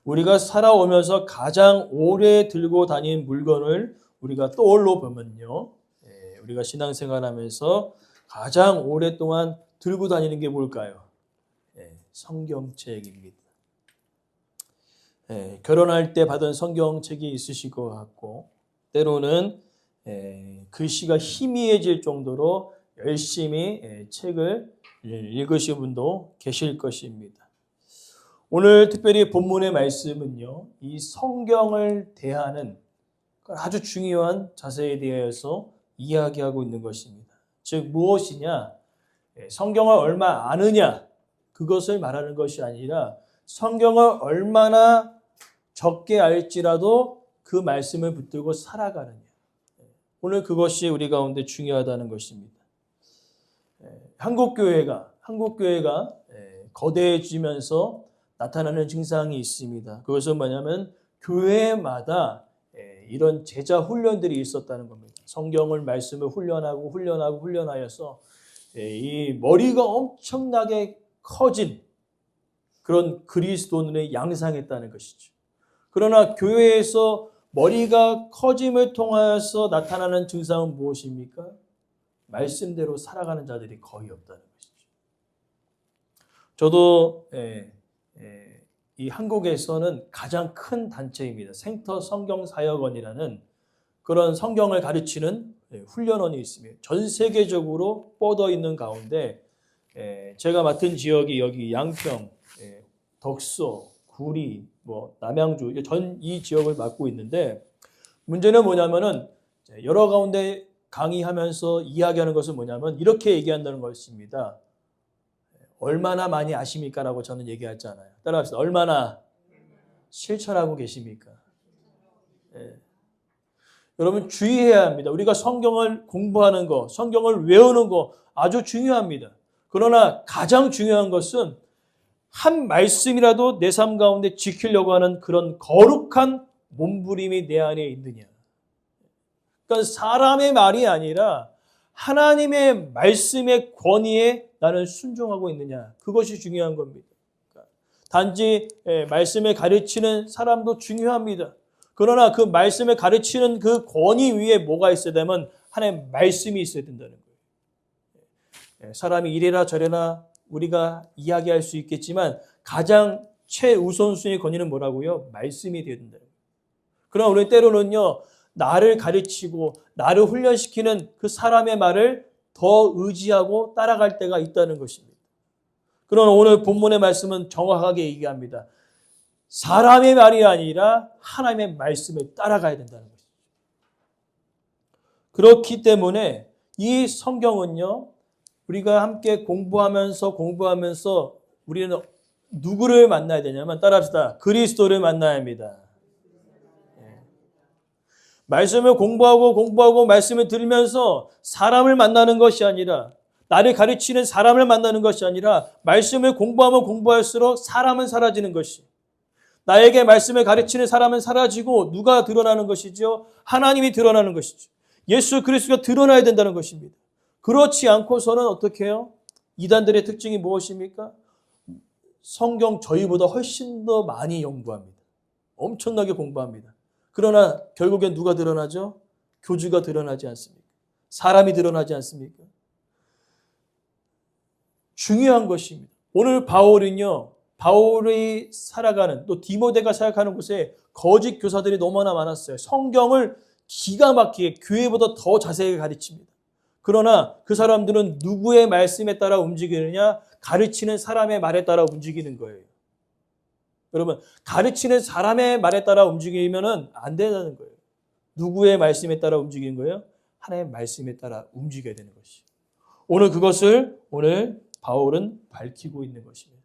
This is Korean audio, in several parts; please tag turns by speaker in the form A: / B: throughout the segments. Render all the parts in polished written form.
A: 우리가 살아오면서 가장 오래 들고 다닌 물건을 우리가 떠올려 보면요. 우리가 신앙생활하면서 가장 오랫동안 들고 다니는 게 뭘까요? 성경책입니다. 결혼할 때 받은 성경책이 있으실 것 같고 때로는 글씨가 희미해질 정도로 열심히 책을 읽으신 분도 계실 것입니다. 오늘 특별히 본문의 말씀은요, 이 성경을 대하는 아주 중요한 자세에 대해서 이야기하고 있는 것입니다. 즉 무엇이냐? 성경을 얼마 아느냐? 그것을 말하는 것이 아니라 성경을 얼마나 적게 알지라도 그 말씀을 붙들고 살아가느냐. 오늘 그것이 우리 가운데 중요하다는 것입니다. 한국교회가 거대해지면서 나타나는 증상이 있습니다. 그것은 뭐냐면 교회마다 이런 제자 훈련들이 있었다는 겁니다. 성경을 말씀을 훈련하여서 이 머리가 엄청나게 커진 그런 그리스도인을 양상했다는 것이죠. 그러나 교회에서 머리가 커짐을 통하여서 나타나는 증상은 무엇입니까? 말씀대로 살아가는 자들이 거의 없다는 것이죠. 저도 이 한국에서는 가장 큰 단체입니다. 생터 성경사역원이라는 그런 성경을 가르치는 훈련원이 있습니다. 전 세계적으로 뻗어 있는 가운데 제가 맡은 지역이 여기 양평, 덕소, 구리, 남양주 이 지역을 맡고 있는데 문제는 뭐냐면은 여러 가운데 강의하면서 이야기하는 것은 뭐냐면 이렇게 얘기한다는 것입니다. 얼마나 많이 아십니까? 라고 저는 얘기하잖아요. 따라합시다. 얼마나 실천하고 계십니까? 여러분 주의해야 합니다. 우리가 성경을 공부하는 거, 성경을 외우는 거 아주 중요합니다. 그러나 가장 중요한 것은 한 말씀이라도 내 삶 가운데 지키려고 하는 그런 거룩한 몸부림이 내 안에 있느냐. 그러니까 사람의 말이 아니라 하나님의 말씀의 권위에 나는 순종하고 있느냐. 그것이 중요한 겁니다. 단지 말씀을 가르치는 사람도 중요합니다. 그러나 그 말씀을 가르치는 그 권위 위에 뭐가 있어야 되면 하나님의 말씀이 있어야 된다는 거예요. 사람이 이래라 저래라 우리가 이야기할 수 있겠지만 가장 최우선순위 권위는 뭐라고요? 말씀이 되어야 된다. 그러나 우리 때로는요. 나를 가르치고 나를 훈련시키는 그 사람의 말을 더 의지하고 따라갈 때가 있다는 것입니다. 그러나 오늘 본문의 말씀은 정확하게 얘기합니다. 사람의 말이 아니라 하나님의 말씀을 따라가야 된다는 것입니다. 그렇기 때문에 이 성경은요. 우리가 함께 공부하면서 우리는 누구를 만나야 되냐면 따라합시다. 그리스도를 만나야 합니다. 말씀을 공부하고 말씀을 들으면서 사람을 만나는 것이 아니라 나를 가르치는 사람을 만나는 것이 아니라 말씀을 공부하면 공부할수록 사람은 사라지는 것이 나에게 말씀을 가르치는 사람은 사라지고 누가 드러나는 것이죠? 하나님이 드러나는 것이죠. 예수 그리스도가 드러나야 된다는 것입니다. 그렇지 않고서는 어떻게 해요? 이단들의 특징이 무엇입니까? 성경 저희보다 훨씬 더 많이 연구합니다. 엄청나게 공부합니다. 그러나 결국엔 누가 드러나죠? 교주가 드러나지 않습니까? 사람이 드러나지 않습니까? 중요한 것입니다. 오늘 바울이 살아가는 또 디모데가 살아가는 곳에 거짓 교사들이 너무나 많았어요. 성경을 기가 막히게 교회보다 더 자세하게 가르칩니다. 그러나 그 사람들은 누구의 말씀에 따라 움직이느냐? 가르치는 사람의 말에 따라 움직이는 거예요. 여러분, 가르치는 사람의 말에 따라 움직이면 안 된다는 거예요. 누구의 말씀에 따라 움직이는 거예요? 하나님의 말씀에 따라 움직여야 되는 것이에요. 오늘 바울은 밝히고 있는 것입니다.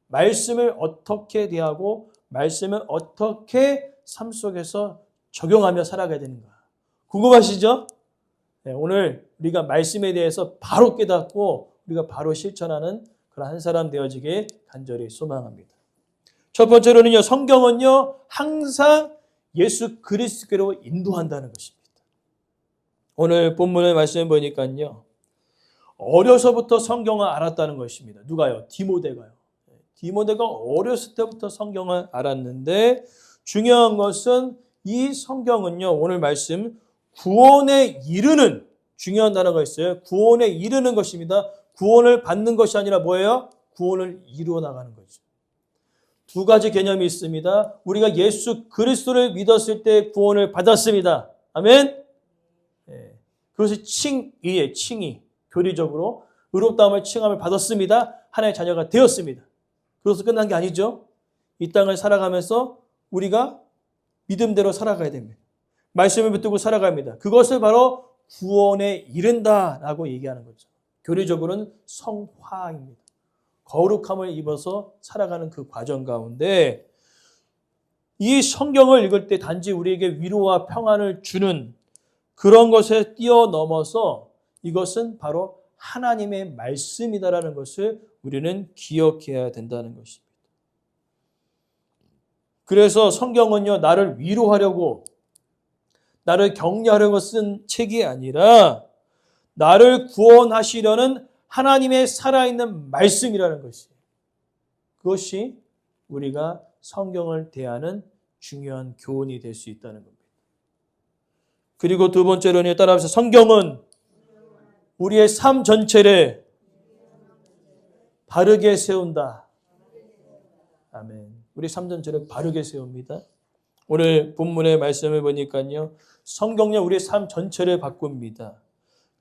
A: 말씀을 어떻게 대하고 말씀을 어떻게 삶 속에서 적용하며 살아가야 되는가. 궁금하시죠? 네, 오늘 우리가 말씀에 대해서 바로 깨닫고 우리가 바로 실천하는 그런 한 사람 되어지길 간절히 소망합니다. 첫 번째로는요, 성경은요, 항상 예수 그리스도께로 인도한다는 것입니다. 오늘 본문의 말씀을 보니까요, 어려서부터 성경을 알았다는 것입니다. 누가요? 디모데가요. 디모데가 어렸을 때부터 성경을 알았는데 중요한 것은 이 성경은요. 오늘 말씀 구원에 이르는 중요한 단어가 있어요. 구원에 이르는 것입니다. 구원을 받는 것이 아니라 뭐예요? 구원을 이루어 나가는 거죠. 두 가지 개념이 있습니다. 우리가 예수 그리스도를 믿었을 때 구원을 받았습니다. 아멘. 그것이 칭의에 칭의 교리적으로 의롭다함을 칭함을 받았습니다. 하나님의 자녀가 되었습니다. 그래서 끝난 게 아니죠. 이 땅을 살아가면서 우리가 믿음대로 살아가야 됩니다. 말씀을 붙들고 살아가야 합니다. 그것을 바로 구원에 이른다라고 얘기하는 거죠. 교리적으로는 성화입니다. 거룩함을 입어서 살아가는 그 과정 가운데 이 성경을 읽을 때 단지 우리에게 위로와 평안을 주는 그런 것에 뛰어넘어서 이것은 바로 하나님의 말씀이다라는 것을 우리는 기억해야 된다는 것입니다. 그래서 성경은요, 나를 위로하려고, 나를 격려하려고 쓴 책이 아니라 나를 구원하시려는 하나님의 살아있는 말씀이라는 것이, 그것이 우리가 성경을 대하는 중요한 교훈이 될 수 있다는 겁니다. 그리고 두 번째로는 따라서 성경은 우리의 삶 전체를 바르게 세운다. 아멘. 우리 삶 전체를 바르게 세웁니다. 오늘 본문의 말씀을 보니까요, 성경은 우리의 삶 전체를 바꿉니다.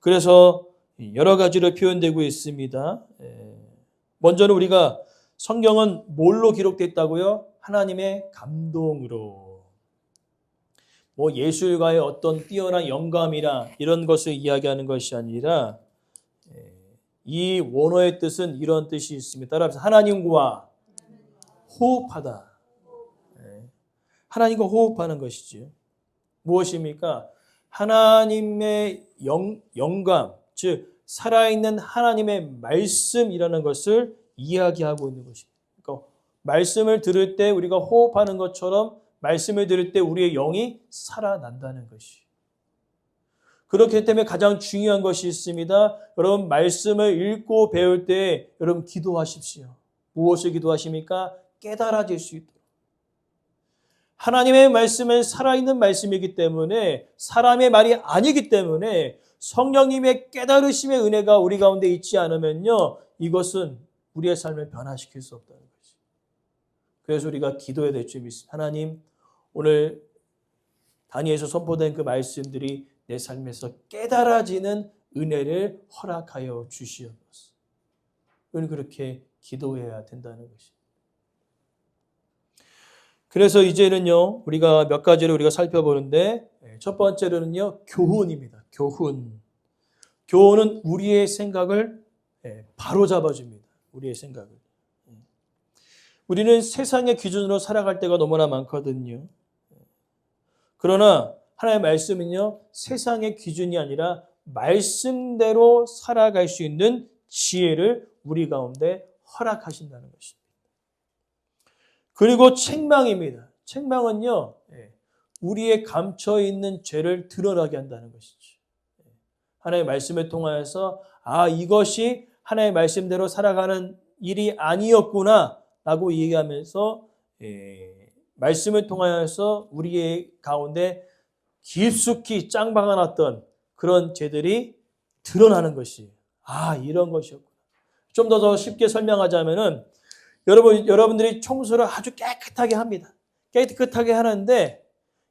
A: 그래서 여러 가지로 표현되고 있습니다. 먼저는 우리가 성경은 뭘로 기록되어 있다고요? 하나님의 감동으로. 뭐 예술가의 어떤 뛰어난 영감이나 이런 것을 이야기하는 것이 아니라 이 원어의 뜻은 이런 뜻이 있습니다. 따라서 하나님과 호흡하다. 하나님과 호흡하는 것이죠. 무엇입니까? 하나님의 영감, 즉 살아있는 하나님의 말씀이라는 것을 이야기하고 있는 것입니다. 그러니까 말씀을 들을 때 우리가 호흡하는 것처럼 말씀을 들을 때 우리의 영이 살아난다는 것이. 그렇기 때문에 가장 중요한 것이 있습니다. 여러분 말씀을 읽고 배울 때 여러분 기도하십시오. 무엇을 기도하십니까? 깨달아질 수 있도록. 하나님의 말씀은 살아있는 말씀이기 때문에 사람의 말이 아니기 때문에 성령님의 깨달으심의 은혜가 우리 가운데 있지 않으면요. 이것은 우리의 삶을 변화시킬 수 없다는 거죠. 그래서 우리가 기도해야 될 점이 있습니다. 하나님, 오늘 다니엘에서 선포된 그 말씀들이 내 삶에서 깨달아지는 은혜를 허락하여 주시옵소서. 우리는 그렇게 기도해야 된다는 것입니다. 그래서 이제는요, 우리가 몇 가지를 우리가 살펴보는데, 첫 번째로는요, 교훈입니다. 교훈. 교훈은 우리의 생각을 바로 잡아줍니다. 우리의 생각을. 우리는 세상의 기준으로 살아갈 때가 너무나 많거든요. 그러나 하나님의 말씀은요, 세상의 기준이 아니라 말씀대로 살아갈 수 있는 지혜를 우리 가운데 허락하신다는 것입니다. 그리고 책망입니다. 책망은요, 우리의 감춰있는 죄를 드러나게 한다는 것이죠. 하나님의 말씀을 통하여서 이것이 하나님의 말씀대로 살아가는 일이 아니었구나 라고 얘기하면서 말씀을 통하여서 우리의 가운데 깊숙이 짱박아놨던 그런 죄들이 드러나는 것이 이런 것이었구나. 좀 더 쉽게 설명하자면은 여러분들이 청소를 아주 깨끗하게 합니다. 깨끗하게 하는데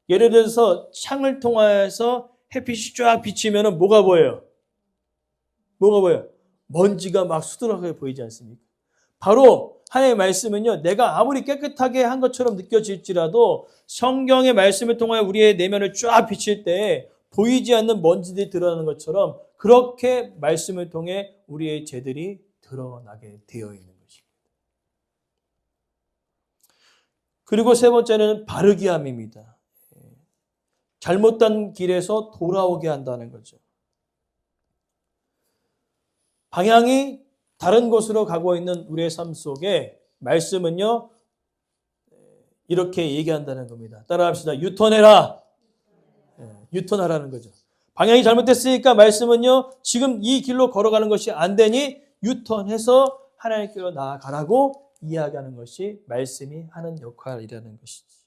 A: 예를 들어서 창을 통하여서 햇빛이 쫙 비치면은 뭐가 보여요? 뭐가 보여요? 먼지가 막 수두룩하게 보이지 않습니까? 바로 하나님의 말씀은요, 내가 아무리 깨끗하게 한 것처럼 느껴질지라도 성경의 말씀을 통하여 우리의 내면을 쫙 비칠 때 보이지 않는 먼지들이 드러나는 것처럼 그렇게 말씀을 통해 우리의 죄들이 드러나게 되어 있는 것입니다. 그리고 세 번째는 바르게 함입니다. 잘못된 길에서 돌아오게 한다는 거죠. 방향이 다른 곳으로 가고 있는 우리의 삶 속에 말씀은요, 이렇게 얘기한다는 겁니다. 따라합시다. 유턴해라. 유턴하라는 거죠. 방향이 잘못됐으니까 말씀은요, 지금 이 길로 걸어가는 것이 안 되니 유턴해서 하나님께로 나아가라고 이야기하는 것이 말씀이 하는 역할이라는 것이지.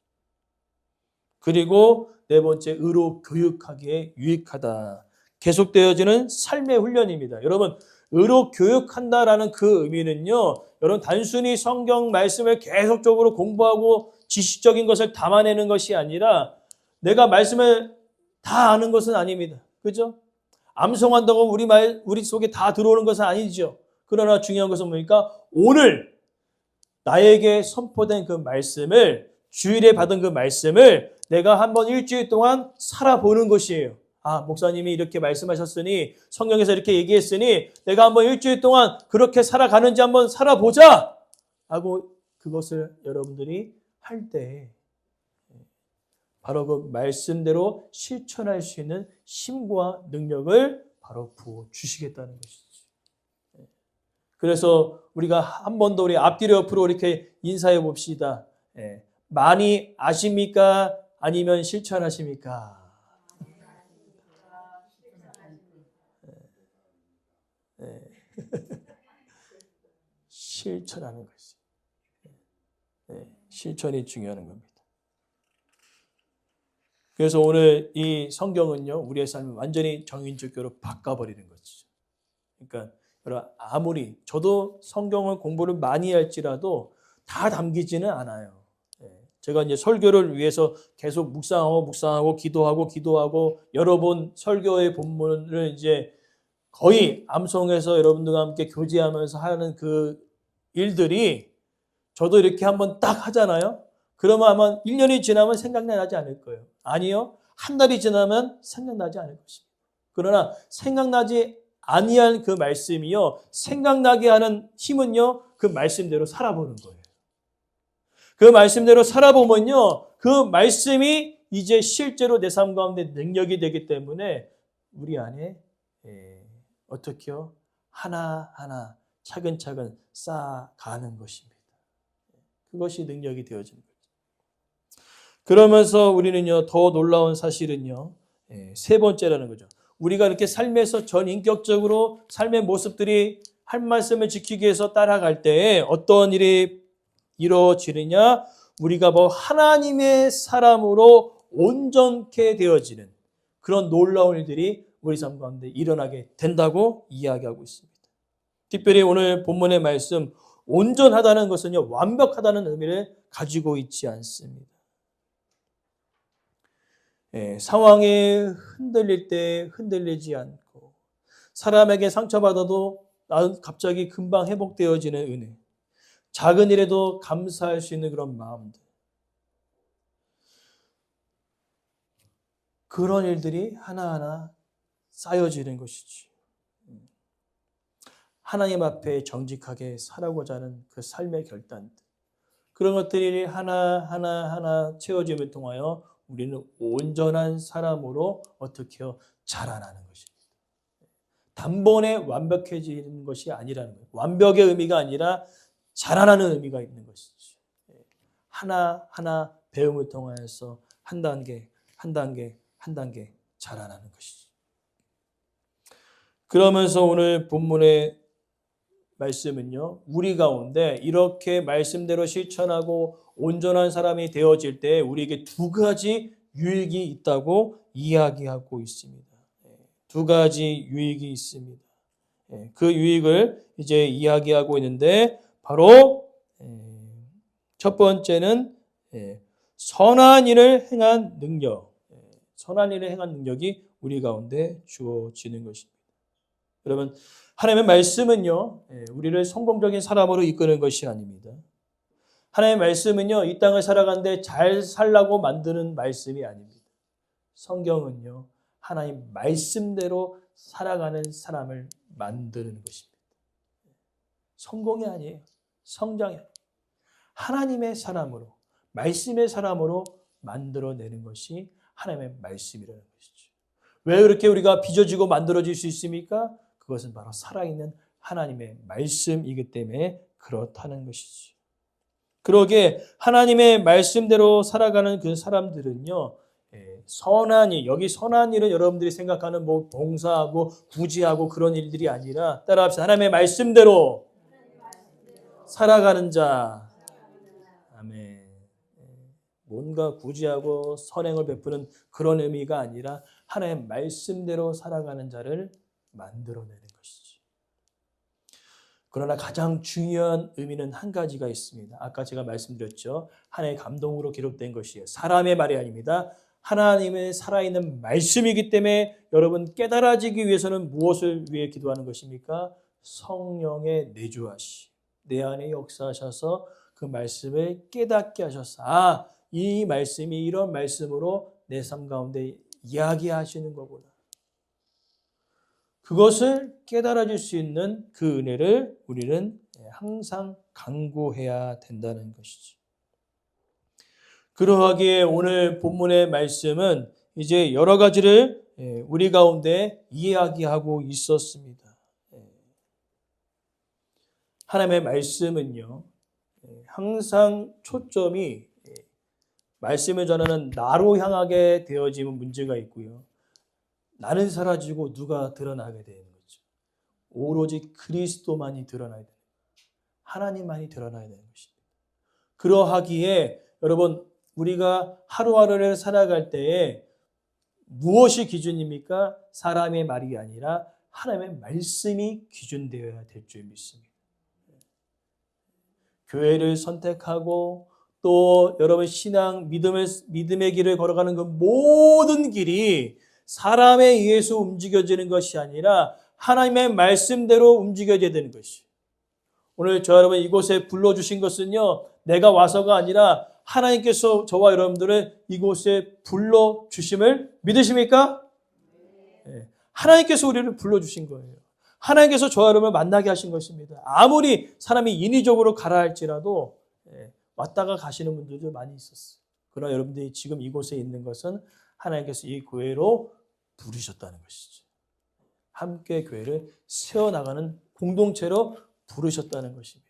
A: 그리고 네 번째, 의로 교육하기에 유익하다. 계속되어지는 삶의 훈련입니다. 여러분, 의로 교육한다라는 그 의미는요, 여러분 단순히 성경 말씀을 계속적으로 공부하고 지식적인 것을 담아내는 것이 아니라 내가 말씀을 다 아는 것은 아닙니다. 그죠? 암송한다고 우리 속에 다 들어오는 것은 아니죠. 그러나 중요한 것은 뭡니까? 오늘 나에게 선포된 그 말씀을, 주일에 받은 그 말씀을 내가 한번 일주일 동안 살아보는 것이에요. 아, 목사님이 이렇게 말씀하셨으니, 성경에서 이렇게 얘기했으니 내가 한번 일주일 동안 그렇게 살아가는지 한번 살아보자 하고 그것을 여러분들이 할 때 바로 그 말씀대로 실천할 수 있는 힘과 능력을 바로 부어주시겠다는 것이죠. 그래서 우리가 한 번 더 우리 앞뒤로 옆으로 이렇게 인사해 봅시다. 많이 아십니까? 아니면 실천하십니까? 실천하는 것이. 실천이 중요한 겁니다. 그래서 오늘 이 성경은요, 우리의 삶을 완전히 정인적으로 바꿔버리는 것이죠. 그러니까 여러분, 아무리 저도 성경을 공부를 많이 할지라도 다 담기지는 않아요. 제가 이제 설교를 위해서 계속 묵상하고 기도하고 여러 번 설교의 본문을 이제 거의 암송해서 여러분들과 함께 교제하면서 하는 그 일들이 저도 이렇게 한번 딱 하잖아요. 그러면 아마 1년이 지나면 생각나지 않을 거예요. 아니요. 한 달이 지나면 생각나지 않을 것입니다. 그러나 생각나지 아니한 그 말씀이요, 생각나게 하는 힘은요, 그 말씀대로 살아보는 거예요. 그 말씀대로 살아보면요, 그 말씀이 이제 실제로 내 삶 가운데 능력이 되기 때문에 우리 안에 어떻게요? 하나하나 차근차근 쌓아가는 것입니다. 그것이 능력이 되어지는 거죠. 그러면서 우리는요, 더 놀라운 사실은요, 세 번째라는 거죠. 우리가 이렇게 삶에서 전인격적으로 삶의 모습들이 한 말씀을 지키기 위해서 따라갈 때 어떤 일이 이루어지느냐? 우리가 하나님의 사람으로 온전케 되어지는 그런 놀라운 일들이 우리 삶 가운데 일어나게 된다고 이야기하고 있습니다. 특별히 오늘 본문의 말씀, 온전하다는 것은요, 완벽하다는 의미를 가지고 있지 않습니다. 상황이 흔들릴 때 흔들리지 않고, 사람에게 상처받아도 나는 갑자기 금방 회복되어지는 은혜, 작은 일에도 감사할 수 있는 그런 마음들, 그런 일들이 하나하나 쌓여지는 것이지. 하나님 앞에 정직하게 살아가고자 하는 그 삶의 결단들, 그런 것들이 하나하나 채워짐을 통하여 우리는 온전한 사람으로 어떻게요? 자라나는 것입니다. 단번에 완벽해지는 것이 아니라는 거예요. 완벽의 의미가 아니라 자라나는 의미가 있는 것이죠. 하나하나 배움을 통하여서 한 단계 자라나는 것이죠. 그러면서 오늘 본문의 말씀은요, 우리 가운데 이렇게 말씀대로 실천하고 온전한 사람이 되어질 때 우리에게 두 가지 유익이 있다고 이야기하고 있습니다. 두 가지 유익이 있습니다. 그 유익을 이제 이야기하고 있는데 바로 첫 번째는 선한 일을 행한 능력, 선한 일을 행한 능력이 우리 가운데 주어지는 것입니다. 여러분, 하나님의 말씀은요, 우리를 성공적인 사람으로 이끄는 것이 아닙니다. 하나님의 말씀은요, 이 땅을 살아가는데 잘 살라고 만드는 말씀이 아닙니다. 성경은요, 하나님 말씀대로 살아가는 사람을 만드는 것입니다. 성공이 아니에요. 성장이 아니에요. 하나님의 사람으로, 말씀의 사람으로 만들어내는 것이 하나님의 말씀이라는 것이죠. 왜 그렇게 우리가 빚어지고 만들어질 수 있습니까? 그것은 바로 살아있는 하나님의 말씀이기 때문에 그렇다는 것이죠. 그러게 하나님의 말씀대로 살아가는 그 사람들은요, 선한 일, 여기 선한 일은 여러분들이 생각하는 봉사하고 구제하고 그런 일들이 아니라 따라합시다. 하나님의 말씀대로 살아가는 자. 아멘. 뭔가 구제하고 선행을 베푸는 그런 의미가 아니라 하나님의 말씀대로 살아가는 자를 만들어내는 것이지. 그러나 가장 중요한 의미는 한 가지가 있습니다. 아까 제가 말씀드렸죠. 하나님의 감동으로 기록된 것이에요. 사람의 말이 아닙니다. 하나님의 살아있는 말씀이기 때문에 여러분 깨달아지기 위해서는 무엇을 위해 기도하는 것입니까? 성령의 내주하시. 내 안에 역사하셔서 그 말씀을 깨닫게 하셔서 이 말씀이 이런 말씀으로 내 삶 가운데 이야기하시는 거구나. 그것을 깨달아질 수 있는 그 은혜를 우리는 항상 간구해야 된다는 것이지. 그러하기에 오늘 본문의 말씀은 이제 여러 가지를 우리 가운데 이야기하고 있었습니다. 하나님의 말씀은요, 항상 초점이 말씀을 전하는 나로 향하게 되어지면 문제가 있고요. 나는 사라지고 누가 드러나게 되는 거죠. 오로지 그리스도만이 드러나야 되는 거예요. 하나님만이 드러나야 되는 것입니다. 그러하기에 여러분 우리가 하루하루를 살아갈 때에 무엇이 기준입니까? 사람의 말이 아니라 하나님의 말씀이 기준되어야 될 줄 믿습니다. 교회를 선택하고 또 여러분 신앙 믿음의 길을 걸어가는 그 모든 길이 사람에 의해서 움직여지는 것이 아니라 하나님의 말씀대로 움직여져야 되는 것이. 오늘 저 여러분 이곳에 불러주신 것은요, 내가 와서가 아니라 하나님께서 저와 여러분들을 이곳에 불러주심을 믿으십니까? 네. 하나님께서 우리를 불러주신 거예요. 하나님께서 저와 여러분을 만나게 하신 것입니다. 아무리 사람이 인위적으로 가라 할지라도 왔다가 가시는 분들도 많이 있었어요. 그러나 여러분들이 지금 이곳에 있는 것은 하나님께서 이 교회로 부르셨다는 것이죠. 함께 교회를 세워나가는 공동체로 부르셨다는 것입니다.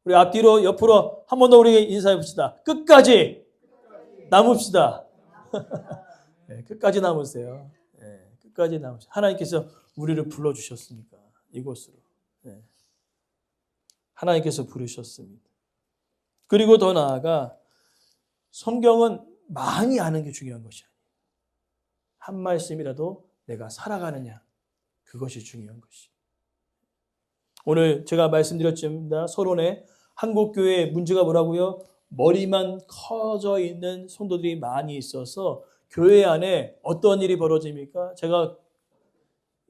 A: 우리 앞뒤로 옆으로 한 번 더 우리 인사해 봅시다. 끝까지 남읍시다. 네, 끝까지 남으세요. 네, 끝까지 남으세요. 하나님께서 우리를 불러주셨으니까 이곳으로. 네. 하나님께서 부르셨습니다. 그리고 더 나아가 성경은 많이 아는 게 중요한 것이 아니에요. 한 말씀이라도 내가 살아가느냐, 그것이 중요한 것이. 오늘 제가 말씀드렸습니다. 서론에 한국교회의 문제가 뭐라고요? 머리만 커져 있는 성도들이 많이 있어서 교회 안에 어떤 일이 벌어집니까? 제가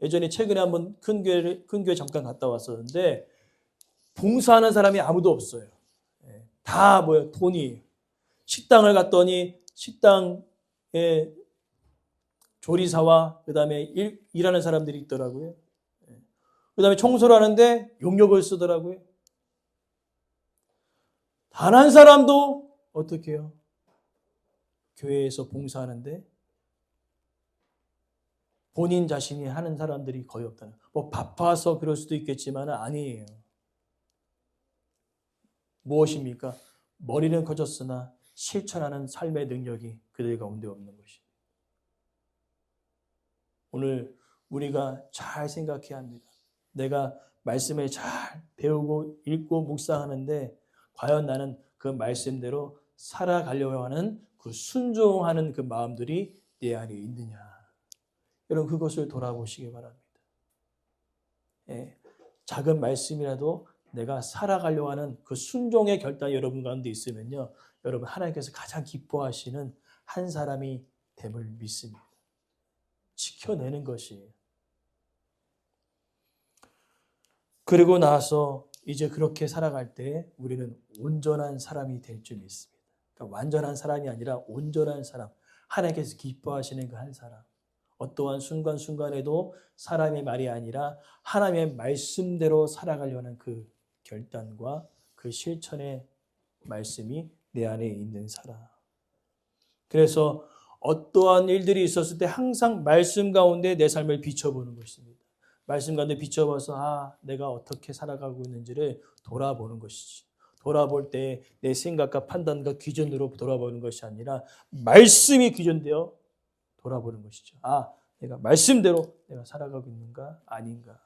A: 예전에 최근에 한번 큰 교회 잠깐 갔다 왔었는데 봉사하는 사람이 아무도 없어요. 다 뭐예요? 돈이. 식당을 갔더니 식당에 조리사와 그 다음에 일하는 사람들이 있더라고요. 그 다음에 청소를 하는데 용역을 쓰더라고요. 단 한 사람도 어떻게 해요? 교회에서 봉사하는데 본인 자신이 하는 사람들이 거의 없다는. 뭐 바빠서 그럴 수도 있겠지만 아니에요. 무엇입니까? 머리는 커졌으나 실천하는 삶의 능력이 그들 가운데 없는 것입니다. 오늘 우리가 잘 생각해야 합니다. 내가 말씀을 잘 배우고 읽고 묵상하는데 과연 나는 그 말씀대로 살아가려고 하는 그 순종하는 그 마음들이 내 안에 있느냐. 여러분 그것을 돌아보시기 바랍니다. 작은 말씀이라도 내가 살아가려고 하는 그 순종의 결단이 여러분 가운데 있으면요. 여러분 하나님께서 가장 기뻐하시는 한 사람이 됨을 믿습니다. 지켜내는 것이에요. 그리고 나서 이제 그렇게 살아갈 때 우리는 온전한 사람이 될 줄 믿습니다. 그러니까 완전한 사람이 아니라 온전한 사람. 하나님께서 기뻐하시는 그 한 사람. 어떠한 순간순간에도 사람의 말이 아니라 하나님의 말씀대로 살아가려는 그 결단과 그 실천의 말씀이 내 안에 있는 사람. 그래서 어떠한 일들이 있었을 때 항상 말씀 가운데 내 삶을 비춰보는 것입니다. 말씀 가운데 비춰봐서 내가 어떻게 살아가고 있는지를 돌아보는 것이지. 돌아볼 때 내 생각과 판단과 기준으로 돌아보는 것이 아니라 말씀이 기준되어 돌아보는 것이죠. 내가 말씀대로 내가 살아가고 있는가 아닌가.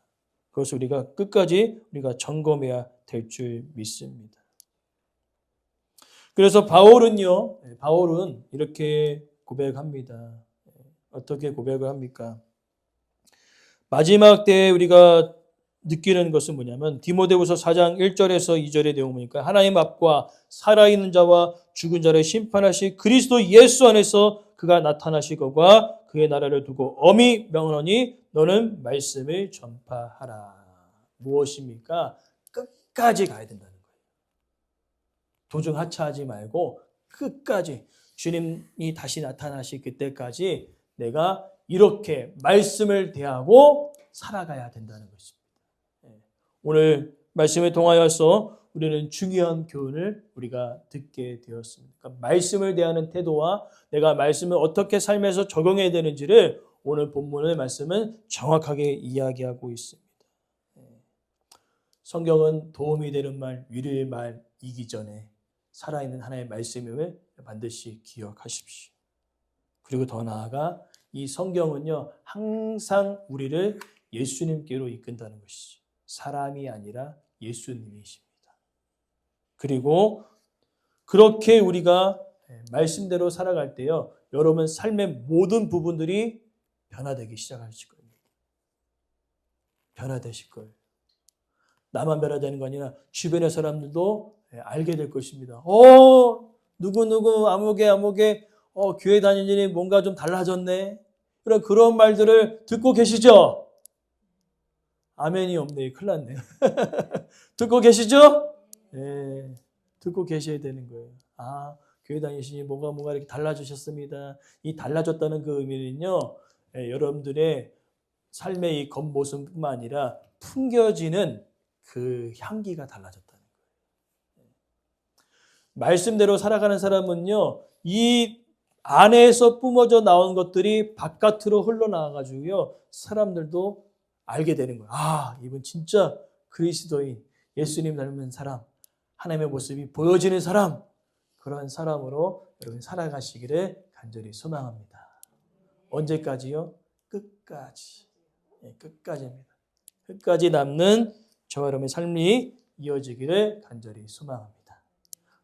A: 그것을 우리가 끝까지 우리가 점검해야 될 줄 믿습니다. 그래서 바울은 이렇게 고백합니다. 어떻게 고백을 합니까? 마지막 때에 우리가 느끼는 것은 뭐냐면 디모데후서 4장 1절에서 2절의 내용을 보니까 하나님 앞과 살아있는 자와 죽은 자를 심판하시 그리스도 예수 안에서 그가 나타나실 것과 그의 나라를 두고 엄히 명하노니 너는 말씀을 전파하라. 무엇입니까? 끝까지 가야 된다는 거예요. 도중 하차하지 말고 끝까지 주님이 다시 나타나실 그때까지 내가 이렇게 말씀을 대하고 살아가야 된다는 것입니다. 오늘 말씀을 통하여서 우리는 중요한 교훈을 우리가 듣게 되었습니다. 그러니까 말씀을 대하는 태도와 내가 말씀을 어떻게 삶에서 적용해야 되는지를 오늘 본문의 말씀은 정확하게 이야기하고 있습니다. 성경은 도움이 되는 말, 위로의 말이기 전에 살아있는 하나님의 말씀임을 반드시 기억하십시오. 그리고 더 나아가 이 성경은요, 항상 우리를 예수님께로 이끈다는 것이죠. 사람이 아니라 예수님이십니다. 그리고 그렇게 우리가 말씀대로 살아갈 때요, 여러분 삶의 모든 부분들이 변화되기 시작하실 겁니다. 변화되실 거예요. 나만 변화되는 거 아니라 주변의 사람들도 알게 될 것입니다. 누구 아무개 교회 다니니 뭔가 좀 달라졌네. 그런 말들을 듣고 계시죠? 아멘이 없네. 큰일 났네요. 듣고 계시죠? 네, 듣고 계셔야 되는 거예요. 교회 다니시니 뭔가 이렇게 달라지셨습니다. 이 달라졌다는 그 의미는요, 여러분들의 삶의 이 겉모습뿐만 아니라 풍겨지는 그 향기가 달라졌다는 거예요. 말씀대로 살아가는 사람은요, 이 안에서 뿜어져 나온 것들이 바깥으로 흘러나와가지고요, 사람들도 알게 되는 거예요. 이분 진짜 그리스도인, 예수님 닮은 사람, 하나님의 모습이 보여지는 사람, 그런 사람으로 여러분 살아가시기를 간절히 소망합니다. 언제까지요? 끝까지. 끝까지입니다. 끝까지 남는 저와 여러분의 삶이 이어지기를 간절히 소망합니다.